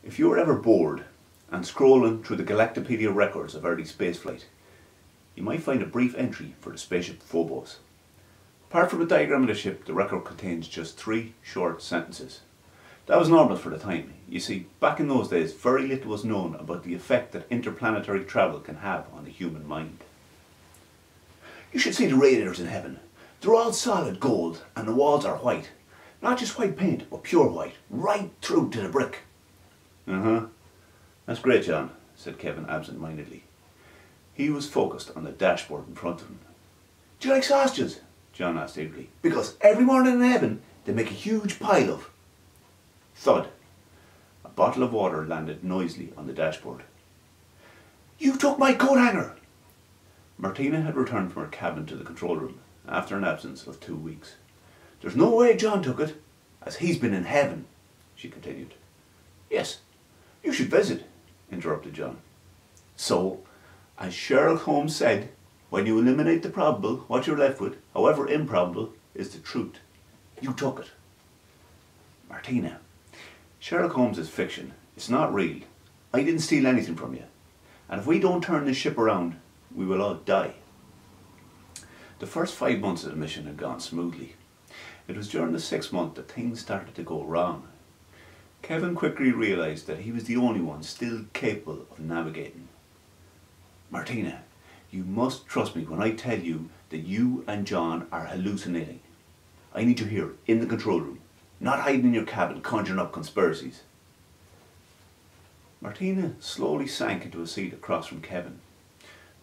If you were ever bored and scrolling through the Galactopedia records of early spaceflight, you might find a brief entry for the Spaceship Phobos. Apart from the diagram of the ship, the record contains just 3 short sentences. That was normal for the time. You see, back in those days, very little was known about the effect that interplanetary travel can have on the human mind. You should see the radiators in heaven. They're all solid gold and the walls are white. Not just white paint, but pure white, right through to the brick. That's great, John, said Kevin absent-mindedly. He was focused on the dashboard in front of him. Do you like sausages? John asked eagerly. Because every morning in heaven, they make a huge pile of. Thud. A bottle of water landed noisily on the dashboard. You took my coat hanger! Martina had returned from her cabin to the control room after an absence of 2 weeks. There's no way John took it, as he's been in heaven, she continued. Yes, you should visit, interrupted John. So, as Sherlock Holmes said, when you eliminate the probable, what you're left with, however improbable, is the truth. You took it. Martina, Sherlock Holmes is fiction. It's not real. I didn't steal anything from you. And if we don't turn this ship around, we will all die. The first 5 months of the mission had gone smoothly. It was during the 6th month that things started to go wrong. Kevin quickly realised that he was the only one still capable of navigating. Martina, you must trust me when I tell you that you and John are hallucinating. I need you here in the control room, not hiding in your cabin conjuring up conspiracies. Martina slowly sank into a seat across from Kevin.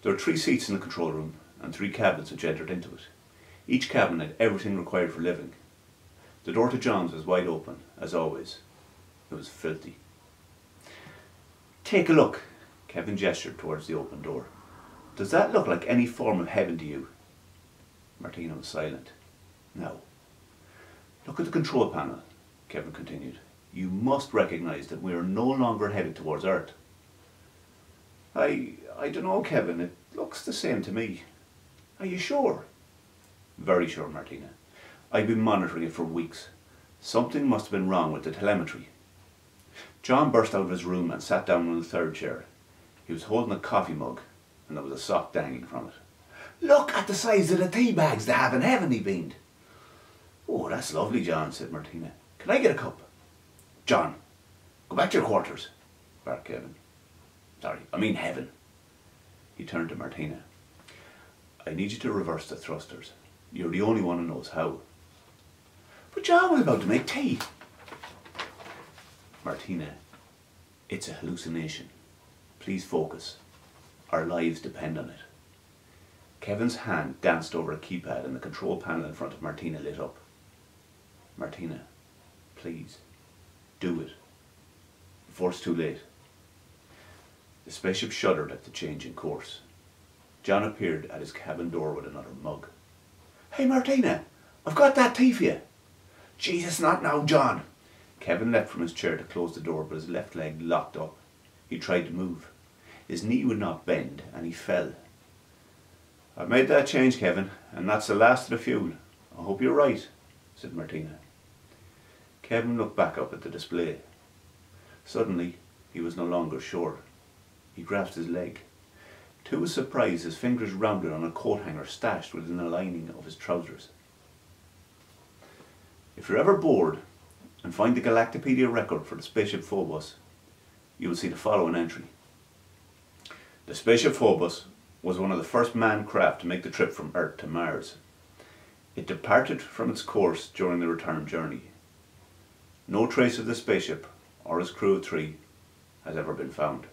There were 3 seats in the control room and 3 cabins which entered into it. Each cabin had everything required for living. The door to John's was wide open, as always. It was filthy. Take a look, Kevin gestured towards the open door. Does that look like any form of heaven to you? Martina was silent. No. Look at the control panel, Kevin continued. You must recognise that we are no longer headed towards Earth. I don't know, Kevin. It looks the same to me. Are you sure? Very sure, Martina. I've been monitoring it for weeks. Something must have been wrong with the telemetry. John burst out of his room and sat down on the 3rd chair. He was holding a coffee mug and there was a sock dangling from it. Look at the size of the tea bags they have in heaven, he beamed. Oh, that's lovely, John, said Martina. Can I get a cup? John, go back to your quarters, barked Kevin. Sorry, I mean heaven. He turned to Martina. I need you to reverse the thrusters. You're the only one who knows how. But John was about to make tea. Martina, it's a hallucination. Please focus. Our lives depend on it. Kevin's hand danced over a keypad and the control panel in front of Martina lit up. Martina, please, do it. Before it's too late. The spaceship shuddered at the change in course. John appeared at his cabin door with another mug. Hey Martina, I've got that tea for you. Jesus, not now, John. Kevin leapt from his chair to close the door, but his left leg locked up. He tried to move. His knee would not bend, and he fell. I've made that change, Kevin, and that's the last of the fuel. I hope you're right, said Martina. Kevin looked back up at the display. Suddenly, he was no longer sure. He grasped his leg. To his surprise, his fingers rounded on a coat hanger stashed within the lining of his trousers. If you're ever bored and find the Galactopedia record for the Spaceship Phobos, you will see the following entry. The Spaceship Phobos was one of the first manned craft to make the trip from Earth to Mars. It departed from its course during the return journey. No trace of the spaceship or its crew of 3 has ever been found.